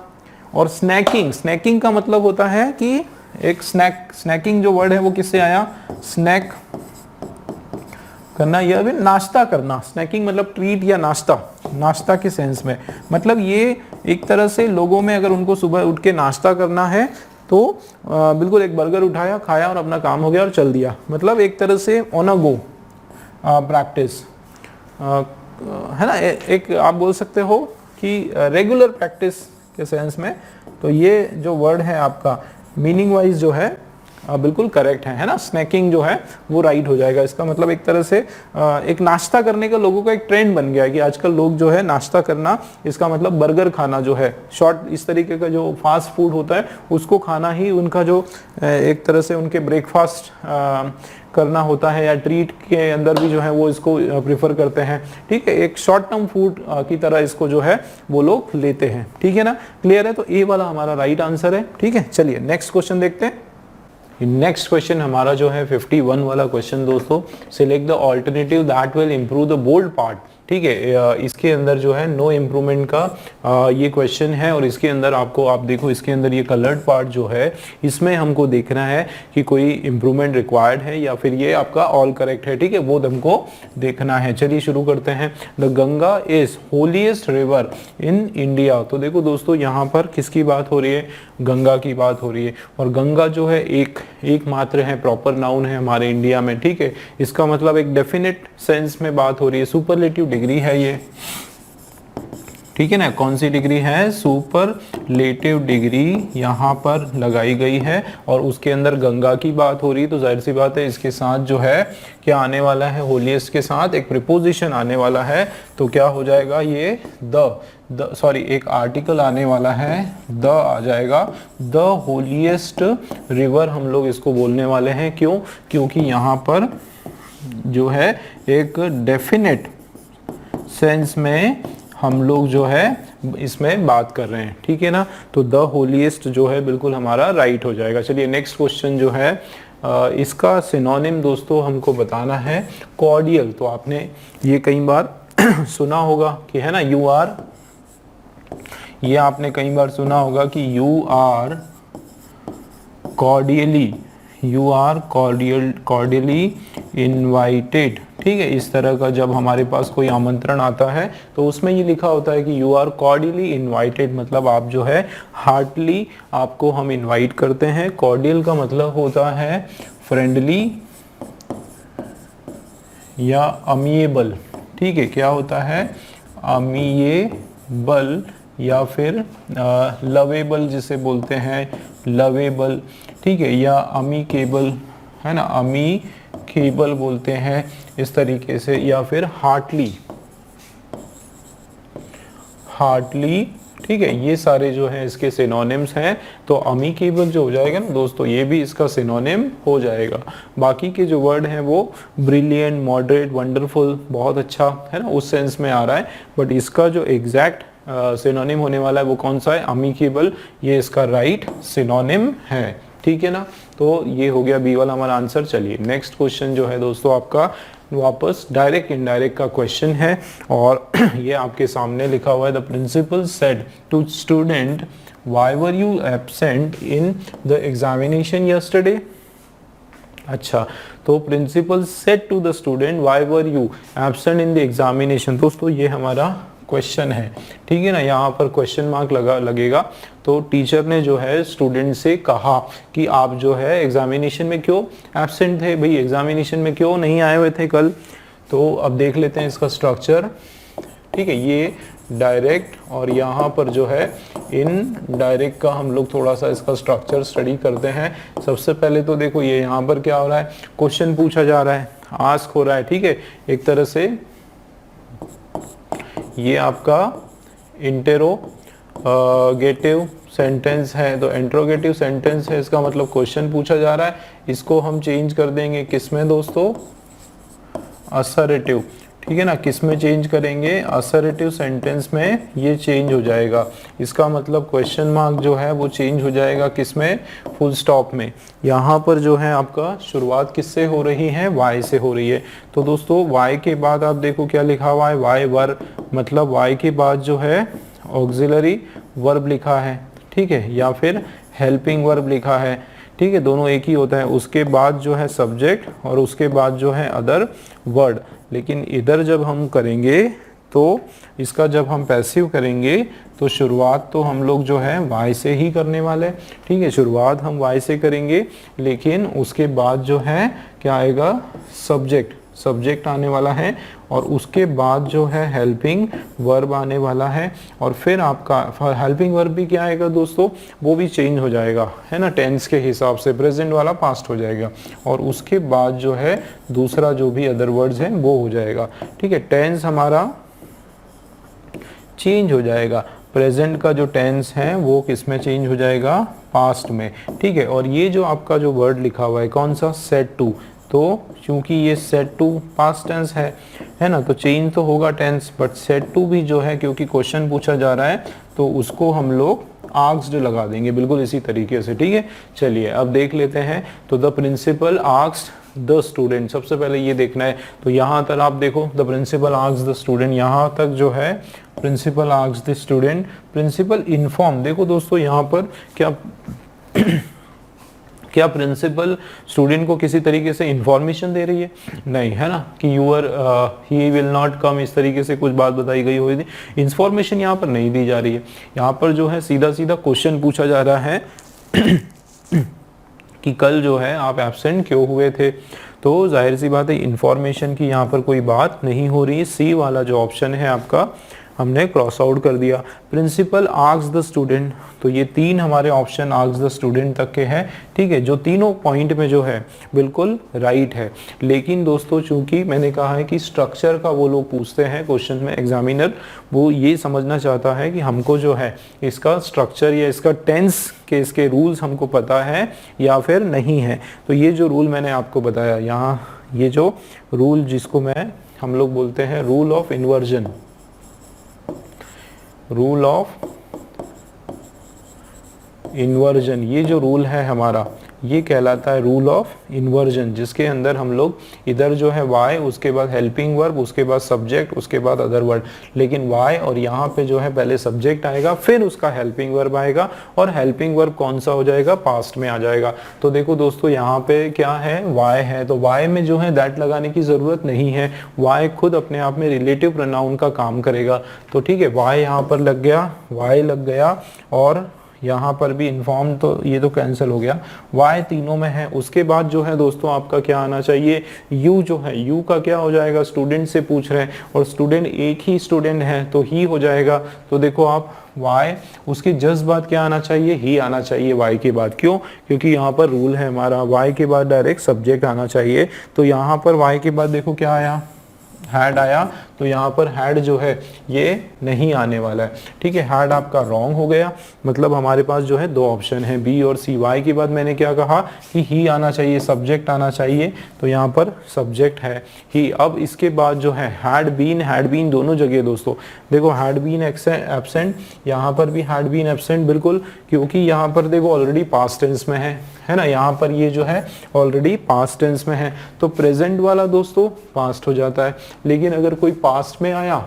और स्नैकिंग का मतलब होता है कि एक स्नैकिंग जो वर्ड है वो किससे आया, स्नैक करना या फिर नाश्ता करना। स्नैकिंग मतलब ट्रीट या नाश्ता के सेंस में। मतलब ये एक तरह से लोगों में अगर उनको सुबह उठ के नाश्ता करना है तो बिल्कुल एक बर्गर उठाया, खाया और अपना काम हो गया और चल दिया। मतलब एक तरह से ऑन अ गो प्रैक्टिस है ना, एक आप बोल सकते हो कि रेगुलर प्रैक्टिस के सेंस में। तो ये जो वर्ड है आपका मीनिंग वाइज जो है बिल्कुल करेक्ट है ना। स्नैकिंग जो है वो राइट हो जाएगा। इसका मतलब एक तरह से एक नाश्ता करने का लोगों का एक ट्रेंड बन गया है कि आजकल लोग जो है नाश्ता करना, इसका मतलब बर्गर खाना जो है, शॉर्ट इस तरीके का जो फास्ट फूड होता है उसको खाना ही उनका जो एक तरह से उनके ब्रेकफास्ट करना होता है, या ट्रीट के अंदर भी जो है वो इसको प्रेफर करते हैं। ठीक है, एक शॉर्ट टर्म फूड की तरह इसको जो है वो लोग लेते हैं। ठीक है ना, क्लियर है। तो ए वाला हमारा राइट आंसर है। ठीक है, चलिए नेक्स्ट क्वेश्चन देखते हैं। नेक्स्ट क्वेश्चन हमारा जो है 51 वाला क्वेश्चन दोस्तों, select the alternative that will improve the bold part. ठीक है, इसके अंदर जो है नो इम्प्रूवमेंट का ये क्वेश्चन है। और इसके अंदर आपको, आप देखो इसके अंदर ये कलर्ड पार्ट जो है इसमें हमको देखना है कि कोई इम्प्रूवमेंट रिक्वायर्ड है या फिर ये आपका ऑल करेक्ट है। ठीक है, वो हमको देखना है। चलिए शुरू करते हैं। The Ganga is holiest river in India. तो देखो दोस्तों यहाँ पर किसकी बात हो रही है, गंगा की बात हो रही है। और गंगा जो है एक मात्र है, प्रॉपर नाउन है हमारे इंडिया में। ठीक है, इसका मतलब एक डेफिनेट सेंस में बात हो रही है, सुपरलेटिव डिग्री है ये। ठीक है ना, कौन सी डिग्री है, सुपरलेटिव डिग्री यहाँ पर लगाई गई है और उसके अंदर गंगा की बात हो रही है, तो जाहिर सी बात है इसके साथ जो है क्या आने वाला है, होलीएस्ट के साथ एक प्रीपोजिशन आने वाला है, तो क्या हो जाएगा ये सॉरी एक आर्टिकल आने वाला है, द आ जाएगा, द होलीएस्ट रिवर हम लोग इसको बोलने वाले हैं। क्यों, क्योंकि यहाँ पर जो है एक डेफिनेट सेंस में हम लोग जो है इसमें बात कर रहे हैं, ठीक है ना, तो द होलीएस्ट जो है बिल्कुल हमारा राइट हो जाएगा। चलिए नेक्स्ट क्वेश्चन जो है इसका सिनोनिम दोस्तों हमको बताना है कॉर्डियल। तो आपने ये कई बार सुना होगा कि है ना, यू आर, ये आपने कई बार सुना होगा कि you are cordially, you are cordially invited, ठीक है, इस तरह का जब हमारे पास कोई आमंत्रण आता है तो उसमें ये लिखा होता है कि यू आर कॉर्डियली इनवाइटेड, मतलब आप जो है हार्टली आपको हम इनवाइट करते हैं। कॉर्डियल का मतलब होता है फ्रेंडली या अमिएबल, ठीक है, क्या होता है, अमिएबल या फिर लवेबल जिसे बोलते हैं, लवेबल, ठीक है, या अमीकेबल, है ना, अमीकेबल बोलते हैं इस तरीके से, या फिर हार्टली, हार्टली, ठीक है, ये सारे जो है इसके सिनोनिम्स हैं। तो अमीकेबल जो हो जाएगा ना दोस्तों, ये भी इसका सिनोनिम हो जाएगा। बाकी के जो वर्ड हैं वो ब्रिलियंट, मॉडरेट, वंडरफुल, बहुत अच्छा, है ना, उस सेंस में आ रहा है, बट इसका जो एग्जैक्ट सिनोनिम होने वाला है वो कौन सा है, अमीकेबल, ये इसका राइट सिनोनिम है, ठीक है ना। तो ये हो गया बी वाला हमारा आंसर। चलिए नेक्स्ट क्वेश्चन जो है दोस्तों आपका वापस डायरेक्ट इनडायरेक्ट का क्वेश्चन है और ये आपके सामने लिखा हुआ है, the principal said to student why were you absent in the examination yesterday. अच्छा, तो principal said to the student why were you absent in the examination. दोस्तों ये हमारा क्वेश्चन है, ठीक है ना, यहाँ पर क्वेश्चन मार्क लगेगा। तो टीचर ने जो है स्टूडेंट से कहा कि आप जो है एग्जामिनेशन में क्यों एब्सेंट थे, भाई एग्जामिनेशन में क्यों नहीं आए हुए थे कल। तो अब देख लेते हैं इसका स्ट्रक्चर, ठीक है, ये डायरेक्ट और यहाँ पर जो है इन डायरेक्ट का हम लोग थोड़ा सा इसका स्ट्रक्चर स्टडी करते हैं। सबसे पहले तो देखो ये यहाँ पर क्या हो रहा है, क्वेश्चन पूछा जा रहा है, आस्क हो रहा है, ठीक है, एक तरह से ये आपका इंटेरोगेटिव सेंटेंस है, तो इंट्रोगेटिव सेंटेंस है, इसका मतलब क्वेश्चन पूछा जा रहा है। इसको हम चेंज कर देंगे किसमें दोस्तों, असर्टिव, ठीक है ना, किसमें चेंज करेंगे, असर्टिव सेंटेंस में ये चेंज हो जाएगा। इसका मतलब क्वेश्चन मार्क जो है वो चेंज हो जाएगा किसमें, फुल स्टॉप में। यहाँ पर जो है आपका शुरुआत किससे हो रही है, वाई से हो रही है। तो दोस्तों वाई के बाद आप देखो क्या लिखा हुआ है, वाई वर, मतलब वाई के बाद जो है ऑक्सिलरी वर्ब लिखा है, ठीक है, या फिर हेल्पिंग वर्ब लिखा है, ठीक है, दोनों एक ही होता है। उसके बाद जो है सब्जेक्ट और उसके बाद जो है अदर वर्ड। लेकिन इधर जब हम करेंगे तो इसका जब हम पैसिव करेंगे तो शुरुआत तो हम लोग जो है वाई से ही करने वाले, ठीक है, शुरुआत हम वाई से करेंगे, लेकिन उसके बाद जो है क्या आएगा, सब्जेक्ट आने वाला है और उसके बाद जो है हेल्पिंग वर्ब आने वाला है। और फिर आपका हेल्पिंग वर्ब भी क्या आएगा दोस्तों, वो भी चेंज हो जाएगा, है ना, टेंस के हिसाब से, प्रेजेंट वाला पास्ट हो जाएगा और उसके बाद जो है दूसरा जो भी अदर वर्ड्स हैं वो हो जाएगा, ठीक है। टेंस हमारा चेंज हो जाएगा, प्रेजेंट का जो टेंस है वो किस में चेंज हो जाएगा, पास्ट में, ठीक है। और ये जो आपका जो वर्ड लिखा हुआ है कौन सा, सेड टू, तो क्योंकि ये सेड टू पास्ट टेंस है ना, तो चेंज तो होगा टेंस, बट सेड टू भी जो है क्योंकि क्वेश्चन पूछा जा रहा है तो उसको हम लोग आस्क्ड लगा देंगे बिल्कुल इसी तरीके से, ठीक है। चलिए अब देख लेते हैं, तो the principal asked the student, सबसे पहले ये देखना है। तो यहाँ तक आप देखो, the principal asked the student, यहाँ तक जो है principal asked the student, principal inform, देखो दोस्तों यहाँ पर क्या प्रिंसिपल स्टूडेंट को किसी तरीके से इंफॉर्मेशन दे रही है, नहीं, है ना, कि ही विल नॉट कम, इस तरीके से कुछ बात बताई गई हुई थी। इंफॉर्मेशन यहाँ पर नहीं दी जा रही है, यहाँ पर जो है सीधा सीधा क्वेश्चन पूछा जा रहा है कि कल जो है आप एब्सेंट क्यों हुए थे। तो जाहिर सी बात है इंफॉर्मेशन की यहाँ पर कोई बात नहीं हो रही है। सी वाला जो ऑप्शन है आपका हमने क्रॉस आउट कर दिया। प्रिंसिपल आस्क्स द स्टूडेंट, तो ये 3 हमारे ऑप्शन आस्क्स द स्टूडेंट तक के हैं, ठीक है, जो तीनों पॉइंट में जो है बिल्कुल राइट है। लेकिन दोस्तों चूंकि मैंने कहा है कि स्ट्रक्चर का वो लोग पूछते हैं क्वेश्चन में, एग्जामिनर वो ये समझना चाहता है कि हमको जो है इसका स्ट्रक्चर या इसका टेंस के इसके रूल्स हमको पता है या फिर नहीं है। तो ये जो रूल मैंने आपको बताया यहाँ, ये जो रूल जिसको हम लोग बोलते हैं rule of inversion, rule of inversion, ये जो रूल है हमारा ये कहलाता है रूल ऑफ इन्वर्जन, जिसके अंदर हम लोग इधर जो है वाई, उसके बाद हेल्पिंग वर्ब, उसके बाद सब्जेक्ट, उसके बाद अदर वर्ड, लेकिन वाई और यहाँ पे जो है पहले सब्जेक्ट आएगा फिर उसका हेल्पिंग वर्ब आएगा, और हेल्पिंग वर्ब कौन सा हो जाएगा, पास्ट में आ जाएगा। तो देखो दोस्तों यहाँ पे क्या है, वाई है, तो वाई में जो है दैट लगाने की जरूरत नहीं है, वाई खुद अपने आप में रिलेटिव प्रोनाउन का काम करेगा। तो ठीक है, वाई यहाँ पर लग गया, वाई लग गया, और यहाँ पर भी इन्फॉर्म, तो ये तो कैंसिल हो गया, वाई तीनों में है। उसके बाद जो है दोस्तों आपका क्या आना चाहिए, यू जो है, यू का क्या हो जाएगा, स्टूडेंट से पूछ रहे हैं और स्टूडेंट एक ही स्टूडेंट है तो ही हो जाएगा। तो देखो आप वाई, उसके जस्ट बाद क्या आना चाहिए, ही आना चाहिए वाई के बाद। क्यों, क्योंकि यहाँ पर रूल है हमारा, वाई के बाद डायरेक्ट सब्जेक्ट आना चाहिए। तो यहाँ पर वाई के बाद देखो क्या आया, हैड आया, तो यहाँ पर हैड जो है ये नहीं आने वाला है, ठीक है, हैड आपका रॉन्ग हो गया। मतलब हमारे पास जो है 2 ऑप्शन है, बी और सी। वाई के बाद मैंने क्या कहा कि ही आना चाहिए, सब्जेक्ट आना चाहिए, तो यहाँ पर सब्जेक्ट है ही। अब इसके बाद जो है हैड बीन दोनों जगह दोस्तों देखो, हैड बीन एब्सेंट, यहाँ पर भी हैड बीन एब्सेंट, बिल्कुल, क्योंकि यहाँ पर देखो ऑलरेडी पास्ट टेंस में है ना, यहाँ पर ये जो है ऑलरेडी पास्ट टेंस में है, तो प्रेजेंट वाला दोस्तों पास्ट हो जाता है। लेकिन अगर कोई पास्ट में आया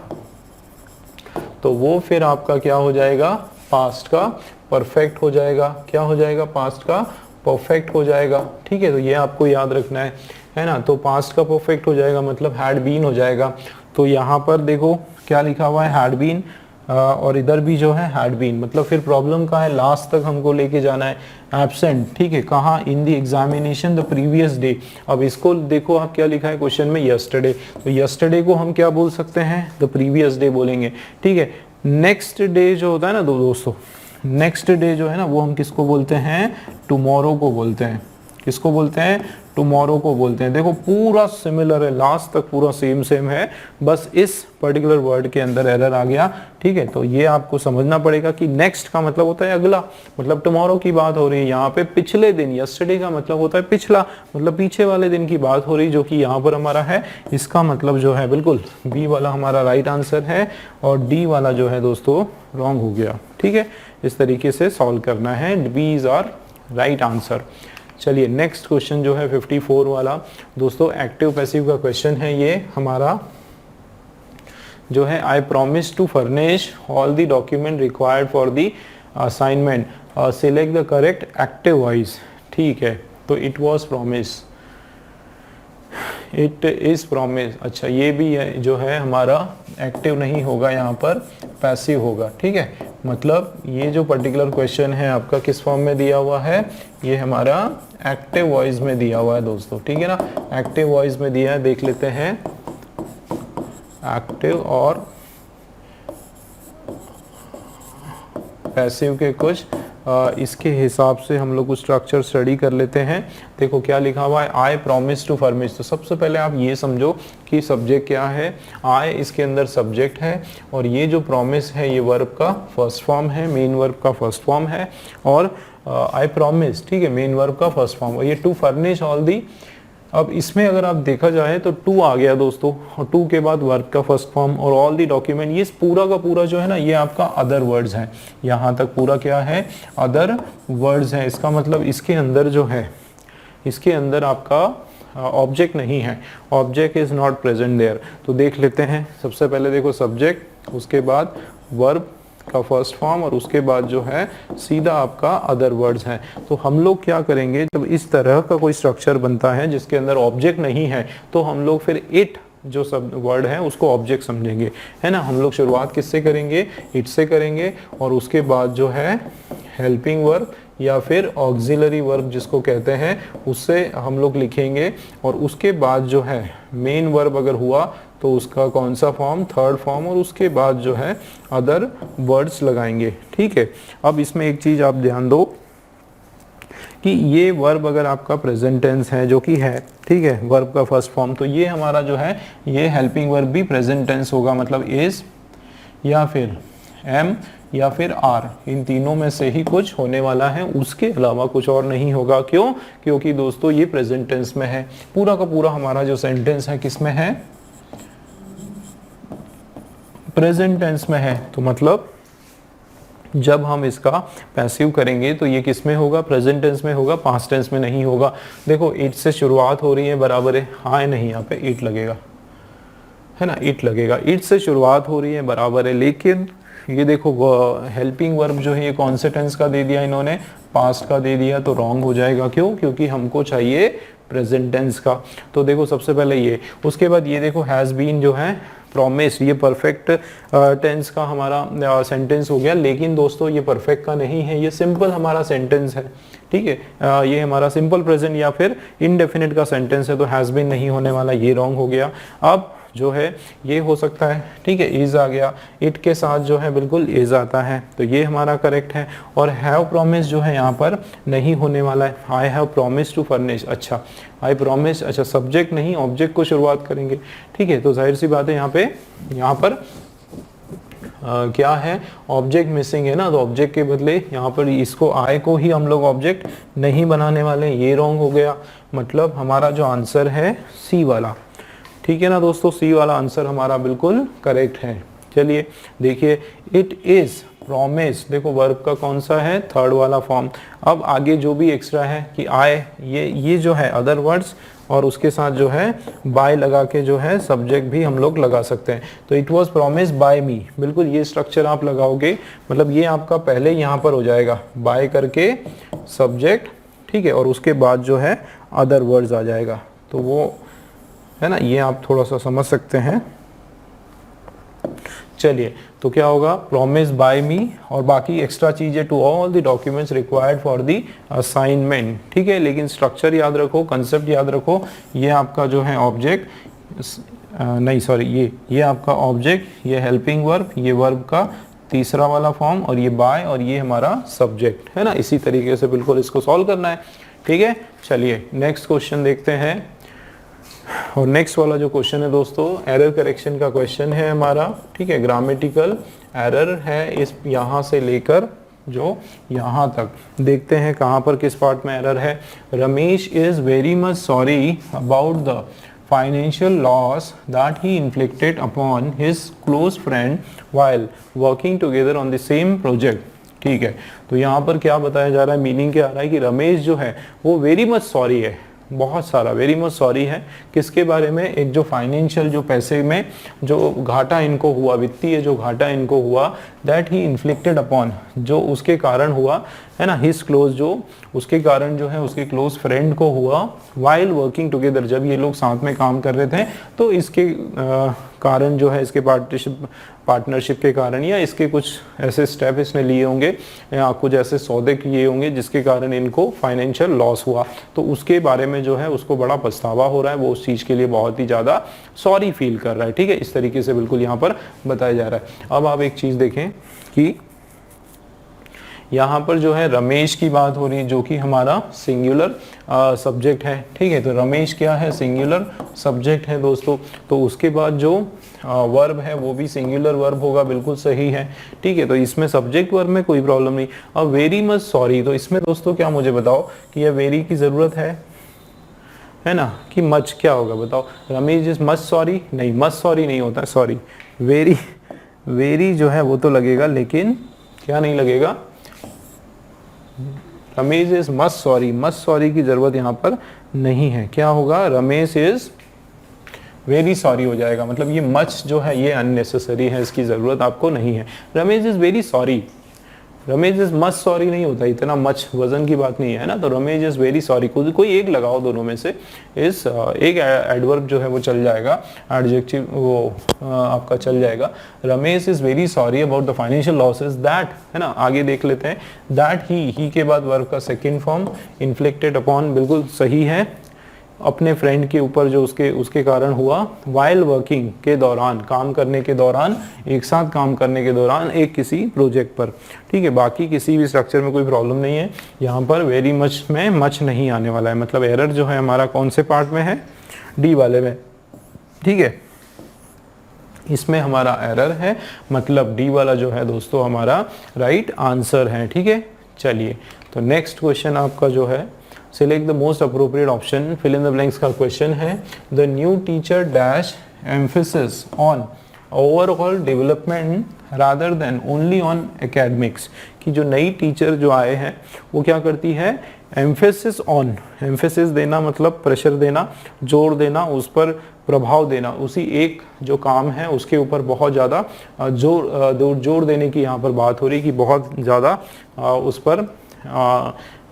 तो वो फिर आपका क्या हो जाएगा, पास्ट का परफेक्ट हो जाएगा। क्या हो जाएगा, पास्ट का परफेक्ट हो जाएगा, ठीक है। तो ये आपको याद रखना है ना। तो पास्ट का परफेक्ट हो जाएगा मतलब हैड बीन हो जाएगा। तो यहाँ पर देखो क्या लिखा हुआ है, हैड बीन, और इधर भी जो है हैड बीन, मतलब फिर प्रॉब्लम कहाँ है, लास्ट तक हमको लेके जाना है। एब्सेंट, ठीक है, कहाँ, इन the examination the previous day. अब इसको देखो आप क्या लिखा है क्वेश्चन में, यस्टरडे, तो यस्टरडे को हम क्या बोल सकते हैं, द प्रीवियस डे बोलेंगे, ठीक है। नेक्स्ट डे जो होता है ना दोस्तों, नेक्स्ट डे जो है ना वो हम किसको बोलते हैं, टुमारो को बोलते हैं। किसको बोलते हैं, टुमारो को बोलते हैं। देखो पूरा सिमिलर है, लास्ट तक पूरा सेम है, बस इस पर्टिकुलर वर्ड के अंदर एरर आ गया, ठीक है। तो ये आपको समझना पड़ेगा कि नेक्स्ट का मतलब होता है अगला, मतलब टुमारो की बात हो रही है यहाँ पे, पिछले दिन, यस्टरडे का मतलब होता है पिछला, मतलब पीछे वाले दिन की बात हो रही, जो कि यहाँ पर हमारा है। इसका मतलब जो है बिल्कुल बी वाला हमारा राइट आंसर है, और डी वाला जो है दोस्तों रॉन्ग हो गया, ठीक है। इस तरीके से सॉल्व करना है, B is our right answer. चलिए नेक्स्ट क्वेश्चन जो है 54 वाला दोस्तों, एक्टिव पैसिव का क्वेश्चन है ये हमारा, जो है I promise to furnish all the document required for the assignment, select the correct active voice, ठीक है। तो it was promise, it is promise, अच्छा ये भी है जो है हमारा एक्टिव नहीं होगा, यहाँ पर पैसिव होगा, ठीक है। मतलब ये जो पर्टिकुलर क्वेश्चन है आपका किस फॉर्म में दिया हुआ है, ये हमारा एक्टिव वॉइस में दिया हुआ है दोस्तों, ठीक है ना, एक्टिव वॉइस में दिया है। देख लेते हैं एक्टिव और पैसिव के कुछ इसके हिसाब से हम लोग कुछ स्ट्रक्चर स्टडी कर लेते हैं। देखो क्या लिखा हुआ है, आई प्रॉमिस टू फर्निश। तो सबसे पहले आप ये समझो कि सब्जेक्ट क्या है, आई इसके अंदर सब्जेक्ट है, और ये जो प्रॉमिस है ये वर्ब का फर्स्ट फॉर्म है, मेन वर्ब का फर्स्ट फॉर्म है, और आई प्रॉमिस, ठीक है, मेन वर्ब का फर्स्ट फॉर्म, और ये टू फर्निश ऑल दी। अब इसमें अगर आप देखा जाए तो टू आ गया दोस्तों, और टू के बाद वर्ब का फर्स्ट फॉर्म और ऑल दी डॉक्यूमेंट, ये पूरा का पूरा जो है ना ये आपका अदर वर्ड्स है, यहाँ तक पूरा क्या है, अदर वर्ड्स है। इसका मतलब इसके अंदर जो है, इसके अंदर आपका ऑब्जेक्ट नहीं है, object is not present there. तो देख लेते हैं, सबसे पहले देखो सब्जेक्ट, उसके बाद वर्ब का फर्स्ट फॉर्म, और उसके बाद जो है सीधा आपका अदर वर्ड्स हैं। तो हम लोग क्या करेंगे, जब इस तरह का कोई स्ट्रक्चर बनता है जिसके अंदर ऑब्जेक्ट नहीं है, तो हम लोग फिर इट जो सब वर्ड है उसको ऑब्जेक्ट समझेंगे, है ना। हम लोग शुरुआत किससे करेंगे, इट से करेंगे, और उसके बाद जो है हेल्पिंग वर्ब या फिर ऑक्सिलरी वर्ब जिसको कहते हैं उससे हम लोग लिखेंगे, और उसके बाद जो है मेन वर्ब अगर हुआ तो उसका कौन सा फॉर्म, थर्ड फॉर्म, और उसके बाद जो है अदर वर्ड्स लगाएंगे। ठीक है, अब इसमें एक चीज़ आप ध्यान दो कि ये वर्ब अगर आपका प्रेजेंट टेंस है जो कि है, ठीक है, वर्ब का फर्स्ट फॉर्म, तो ये हमारा जो है ये हेल्पिंग वर्ब भी प्रेजेंट टेंस होगा, मतलब इज या फिर एम या फिर आर, इन तीनों में से ही कुछ होने वाला है, उसके अलावा कुछ और नहीं होगा। क्यों? क्योंकि दोस्तों ये प्रेजेंट टेंस में है। पूरा का पूरा हमारा जो सेंटेंस है किस में है, प्रेजेंट टेंस में है। तो मतलब जब हम इसका पैसिव करेंगे तो ये किस में होगा, प्रेजेंट टेंस में होगा, पास्ट टेंस में नहीं होगा। देखो इट से शुरुआत हो रही है, बराबर है, हाँ है नहीं, यहाँ पे इट लगेगा, है ना, इट लगेगा, इट से शुरुआत हो रही है, बराबर है। लेकिन ये देखो हेल्पिंग वर्ब जो है ये कौन से टेंस का दे दिया इन्होंने, पास्ट का दे दिया, तो रॉन्ग हो जाएगा। क्यों? क्योंकि हमको चाहिए प्रेजेंट टेंस का। तो देखो सबसे पहले ये, उसके बाद ये देखो हैज़ बीन जो है प्रॉमिस, ये परफेक्ट टेंस का हमारा सेंटेंस हो गया। लेकिन दोस्तों ये परफेक्ट का नहीं है, ये सिंपल हमारा सेंटेंस है। ठीक है, ये हमारा सिंपल प्रेजेंट या फिर इनडेफिनिट का सेंटेंस है, तो हैज़ बीन नहीं होने वाला, ये रॉन्ग हो गया। अब जो है ये हो सकता है, ठीक है, इज आ गया, इट के साथ जो है बिल्कुल इज आता है, तो ये हमारा करेक्ट है। और हैव प्रॉमिस जो है यहाँ पर नहीं होने वाला है, I have promise to furnish, अच्छा आई प्रॉमिस, अच्छा सब्जेक्ट नहीं ऑब्जेक्ट को शुरुआत करेंगे। ठीक है, तो जाहिर सी बात है यहाँ पर क्या है, ऑब्जेक्ट मिसिंग है ना, तो ऑब्जेक्ट के बदले यहाँ पर इसको आई को ही हम लोग ऑब्जेक्ट नहीं बनाने वाले, ये रॉन्ग हो गया। मतलब हमारा जो आंसर है सी वाला, ठीक है ना दोस्तों, सी वाला आंसर हमारा बिल्कुल करेक्ट है। चलिए देखिए, इट इज प्रॉमिस, देखो वर्ब का कौन सा है, थर्ड वाला फॉर्म। अब आगे जो भी एक्स्ट्रा है कि आई, ये जो है अदर वर्ड्स, और उसके साथ जो है बाय लगा के जो है सब्जेक्ट भी हम लोग लगा सकते हैं। तो इट वॉज प्रॉमिस बाय मी, बिल्कुल ये स्ट्रक्चर आप लगाओगे, मतलब ये आपका पहले यहाँ पर हो जाएगा बाय करके सब्जेक्ट, ठीक है, और उसके बाद जो है अदर वर्ड्स आ जाएगा, तो वो है ना, ये आप थोड़ा सा समझ सकते हैं। चलिए, तो क्या होगा, प्रॉमिस बाय मी, और बाकी एक्स्ट्रा चीजें to all the documents required for the assignment. ठीक है, लेकिन स्ट्रक्चर याद रखो, कंसेप्ट याद रखो, ये आपका जो है ऑब्जेक्ट, नहीं सॉरी, ये आपका ऑब्जेक्ट, ये हेल्पिंग वर्ब, ये वर्ब का तीसरा वाला फॉर्म, और ये बाय, और ये हमारा सब्जेक्ट है ना। इसी तरीके से बिल्कुल इसको सॉल्व करना है। ठीक है, चलिए नेक्स्ट क्वेश्चन देखते हैं। और नेक्स्ट वाला जो क्वेश्चन है दोस्तों, एरर करेक्शन का क्वेश्चन है हमारा। ठीक है, ग्रामेटिकल एरर है, इस यहाँ से लेकर जो यहाँ तक, देखते हैं कहाँ पर किस पार्ट में एरर है। Ramesh is very much sorry about the financial loss that he inflicted upon his close friend while working together on the same project. ठीक है, तो यहाँ पर क्या बताया जा रहा है, मीनिंग क्या आ रहा है कि रमेश जो है वो वेरी मच सॉरी है, बहुत सारा वेरी मच सॉरी है, किसके बारे में, एक जो फाइनेंशियल, जो पैसे में जो घाटा इनको हुआ, वित्तीय जो घाटा इनको हुआ, दैट ही इन्फ्लिक्टेड अपॉन, जो उसके कारण हुआ है ना, हिज क्लोज, जो उसके कारण जो है उसके क्लोज फ्रेंड को हुआ, वाइल वर्किंग टुगेदर, जब ये लोग साथ में काम कर रहे थे, तो इसके कारण जो है, इसके पार्टनरशिप के कारण, या इसके कुछ ऐसे स्टेप इसने लिए होंगे, या कुछ ऐसे सौदे किए होंगे जिसके कारण इनको फाइनेंशियल लॉस हुआ, तो उसके बारे में जो है उसको बड़ा पछतावा हो रहा है, वो उस चीज़ के लिए बहुत ही ज़्यादा सॉरी फील कर रहा है। ठीक है, इस तरीके से बिल्कुल यहाँ पर बताया जा रहा है। अब आप एक चीज़ देखें कि यहाँ पर जो है रमेश की बात हो रही है, जो कि हमारा सिंगुलर सब्जेक्ट है। ठीक है, तो रमेश क्या है, सिंगुलर सब्जेक्ट है दोस्तों, तो उसके बाद जो वर्ब है वो भी सिंगुलर वर्ब होगा, बिल्कुल सही है। ठीक है, तो इसमें सब्जेक्ट वर्ब में कोई प्रॉब्लम नहीं। अब वेरी मच सॉरी, तो इसमें दोस्तों क्या मुझे बताओ कि यह वेरी की ज़रूरत है ना, कि मच क्या होगा बताओ, रमेश इज मच सॉरी, नहीं मच सॉरी नहीं होता, सॉरी, वेरी जो है वो तो लगेगा, लेकिन क्या नहीं लगेगा, रमेश इज मच सॉरी की जरूरत यहाँ पर नहीं है। क्या होगा, रमेश इज वेरी सॉरी हो जाएगा, मतलब ये मच जो है ये अननेसेसरी है, इसकी जरूरत आपको नहीं है। Ramesh is very sorry, Ramesh is much sorry नहीं होता, इतना मच वजन की बात नहीं है ना, तो रमेश इज वेरी सॉरी, कोई एक लगाओ दोनों में से, इस एक एडवर्ब जो है वो चल जाएगा, एडजेक्टिव वो आपका चल जाएगा। Ramesh is very sorry about the financial losses that, है ना, आगे देख लेते हैं, दैट ही के बाद वर्ब का सेकेंड फॉर्म इन्फ्लिक्टेड अपॉन, बिल्कुल सही है, अपने फ्रेंड के ऊपर जो उसके कारण हुआ, वाइल वर्किंग के दौरान, काम करने के दौरान, एक साथ काम करने के दौरान एक किसी प्रोजेक्ट पर। ठीक है, बाकी किसी भी स्ट्रक्चर में कोई प्रॉब्लम नहीं है। यहाँ पर वेरी मच में मच नहीं आने वाला है, मतलब एरर जो है हमारा कौन से पार्ट में है, डी वाले में। ठीक है, इसमें हमारा एरर है, मतलब डी वाला जो है दोस्तों हमारा राइट आंसर है। ठीक है, चलिए तो नेक्स्ट क्वेश्चन आपका जो है, select the most appropriate option, fill in the blanks का क्वेश्चन है। The new teacher dash emphasis on overall development rather than only on academics, कि जो नई टीचर जो आए हैं वो क्या करती है, एम्फेसिस ऑन, एम्फेसिस देना मतलब प्रेशर देना, जोर देना, उस पर प्रभाव देना, उसी एक जो काम है उसके ऊपर बहुत ज़्यादा जोर देने की यहाँ पर बात हो रही, कि बहुत ज़्यादा उस पर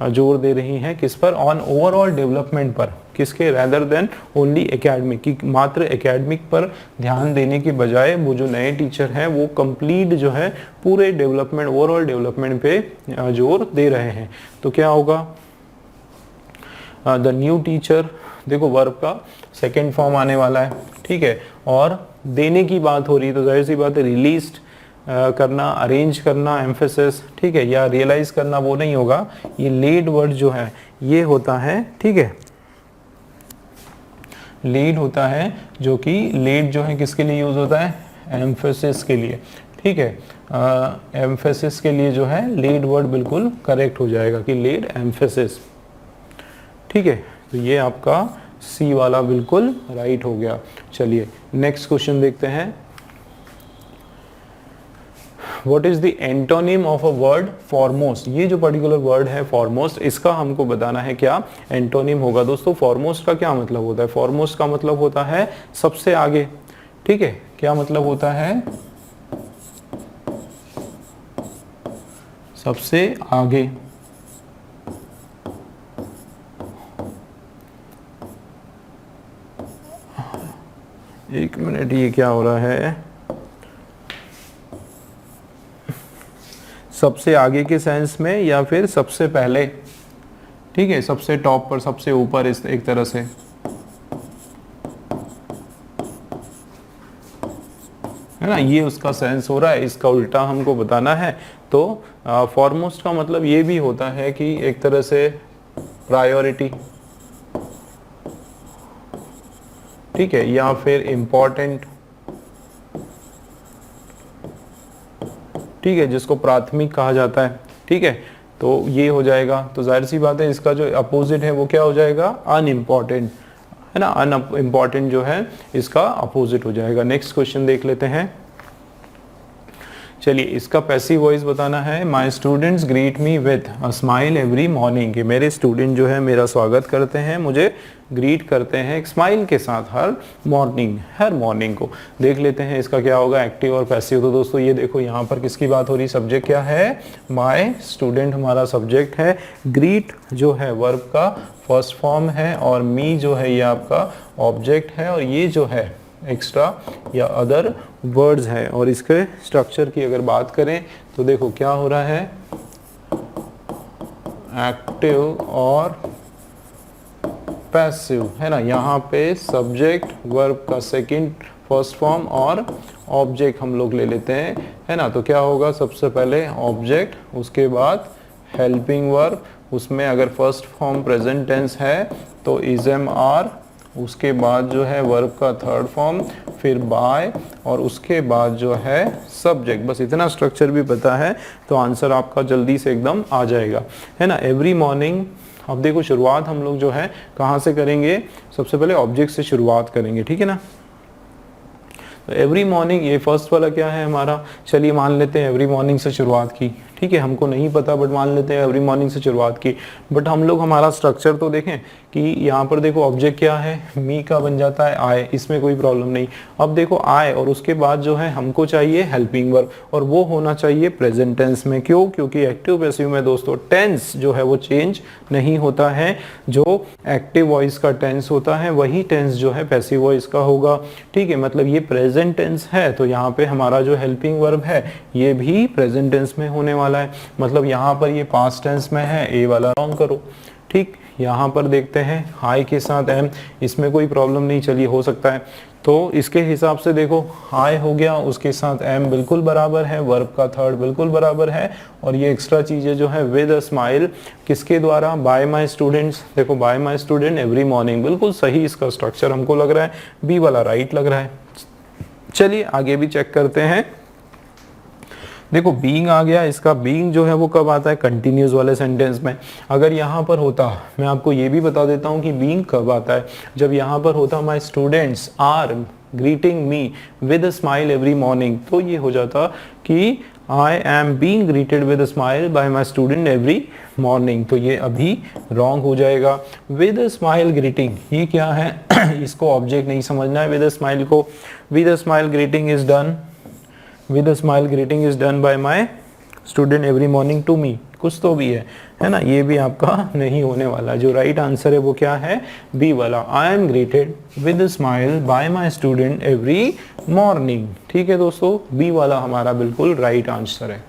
जोर दे रही हैं, किस पर, ऑन ओवरऑल डेवलपमेंट पर, किसके, रैदर देन ओनली एकेडमिक, की मात्र एकेडमिक पर ध्यान देने के बजाय वो जो नए टीचर हैं वो कंप्लीट जो है पूरे डेवलपमेंट, ओवरऑल डेवलपमेंट पे जोर दे रहे हैं। तो क्या होगा, द न्यू टीचर, देखो वर्ब का सेकेंड फॉर्म आने वाला है। ठीक है, और देने की बात हो रही है तो जाहिर सी बात है रिलीज्ड करना, अरेंज करना, एम्फेसिस, ठीक है, या रियलाइज करना वो नहीं होगा, ये लेड वर्ड जो है ये होता है। ठीक है, लेड होता है, जो कि लेड जो है किसके लिए यूज होता है, एम्फेसिस के लिए। ठीक है, एम्फेसिस के लिए जो है लेड वर्ड बिल्कुल करेक्ट हो जाएगा कि लेड एम्फेसिस। ठीक है, तो ये आपका सी वाला बिल्कुल राइट हो गया। चलिए नेक्स्ट क्वेश्चन देखते हैं। What is the antonym of a word foremost? ये जो पर्टिकुलर वर्ड है foremost, इसका हमको बताना है क्या एंटोनिम होगा। दोस्तों foremost का क्या मतलब होता है, foremost का मतलब होता है सबसे आगे। ठीक है, क्या मतलब होता है, सबसे आगे। एक मिनट, ये क्या हो रहा है, सबसे आगे के सेंस में या फिर सबसे पहले। ठीक है, सबसे टॉप पर, सबसे ऊपर, इस एक तरह से। है ना, ये उसका सेंस हो रहा है, इसका उल्टा हमको बताना है। तो फॉरमोस्ट का मतलब ये भी होता है कि एक तरह से प्रायोरिटी, ठीक है, या फिर इम्पोर्टेंट, ठीक है, जिसको प्राथमिक कहा जाता है। ठीक है, तो ये हो जाएगा। तो जाहिर सी बात है इसका जो अपोजिट है वो क्या हो जाएगा, अनइम्पॉर्टेंट, है ना, अनइम्पॉर्टेंट जो है इसका अपोजिट हो जाएगा। नेक्स्ट क्वेश्चन देख लेते हैं। चलिए, इसका पैसिव वॉइस बताना है। My students greet me with a smile every morning, कि मेरे स्टूडेंट जो है मेरा स्वागत करते हैं, मुझे ग्रीट करते हैं एक स्माइल के साथ हर मॉर्निंग को। देख लेते हैं इसका क्या होगा, एक्टिव और पैसिव। तो दोस्तों ये देखो यहाँ पर किसकी बात हो रही, सब्जेक्ट क्या है, माई स्टूडेंट हमारा सब्जेक्ट है, ग्रीट जो है वर्ब का फर्स्ट फॉर्म है, और मी जो है ये आपका ऑब्जेक्ट है, और ये जो है एक्स्ट्रा या अदर वर्ड्स है। और इसके स्ट्रक्चर की अगर बात करें तो देखो क्या हो रहा है, एक्टिव और पैसिव, है ना। यहाँ पे सब्जेक्ट वर्ब का सेकंड फर्स्ट फॉर्म और ऑब्जेक्ट हम लोग ले लेते हैं, है ना। तो क्या होगा, सबसे पहले ऑब्जेक्ट, उसके बाद हेल्पिंग वर्ब, उसमें अगर फर्स्ट फॉर्म प्रेजेंट टेंस है तो इज एम आर, उसके बाद जो है वर्ब का थर्ड फॉर्म, फिर बाय, और उसके बाद जो है सब्जेक्ट। बस इतना स्ट्रक्चर भी पता है तो आंसर आपका जल्दी से एकदम आ जाएगा, है ना। एवरी मॉर्निंग, अब देखो शुरुआत हम लोग जो है कहाँ से करेंगे, सबसे पहले ऑब्जेक्ट से शुरुआत करेंगे, ठीक है ना। तो एवरी मॉर्निंग, ये फर्स्ट वाला क्या है हमारा, चलिए मान लेते हैं एवरी मॉर्निंग से शुरुआत की, ठीक है, हमको नहीं पता बट मान लेते हैं एवरी मॉर्निंग से शुरुआत की। बट हम लोग हमारा स्ट्रक्चर तो देखें कि यहाँ पर देखो ऑब्जेक्ट क्या है, मी का बन जाता है आई, इसमें कोई प्रॉब्लम नहीं। अब देखो आई और उसके बाद जो है हमको चाहिए हेल्पिंग वर्ब, और वो होना चाहिए प्रेजेंट टेंस में। क्यों, क्योंकि एक्टिव पैसिव में दोस्तों टेंस जो है वो चेंज नहीं होता है। जो एक्टिव वॉइस का टेंस होता है वही टेंस जो है पैसिव वॉइस का होगा, ठीक है। मतलब ये प्रेजेंट टेंस है तो यहाँ पे हमारा जो हेल्पिंग वर्ब है ये भी प्रेजेंट टेंस में होने वाला है। मतलब यहाँ पर ये पास्ट टेंस में है, ए वाला रॉन्ग करो, ठीक। यहाँ पर देखते हैं हाई के साथ एम, इसमें कोई प्रॉब्लम नहीं, चलिए हो सकता है। तो इसके हिसाब से देखो हाई हो गया, उसके साथ एम बिल्कुल बराबर है, वर्ब का थर्ड बिल्कुल बराबर है, और ये एक्स्ट्रा चीजें जो है विद अ स्माइल किसके द्वारा, बाय माय स्टूडेंट्स। देखो by my student every morning, बिल्कुल सही इसका स्ट्रक्चर हमको लग रहा है, बी वाला राइट लग रहा है। चलिए आगे भी चेक करते हैं। देखो बीइंग आ गया, इसका बीइंग जो है वो कब आता है, कंटिन्यूस वाले सेंटेंस में। अगर यहाँ पर होता, मैं आपको ये भी बता देता हूँ कि बीइंग कब आता है, जब यहाँ पर होता my students are greeting me with a smile every morning, तो ये हो जाता कि I am being greeted with a smile by my student every morning, तो ये अभी रॉन्ग हो जाएगा। विद अ स्माइल ग्रीटिंग ये क्या है इसको ऑब्जेक्ट नहीं समझना है, विद अ स्माइल को, with a smile greeting is done, with a smile greeting is done by my student every morning to me, कुछ तो भी है ना, ये भी आपका नहीं होने वाला। जो राइट आंसर है वो क्या है, बी वाला, I am greeted with a smile by my student every morning. ठीक है दोस्तों, बी वाला हमारा बिल्कुल राइट आंसर है।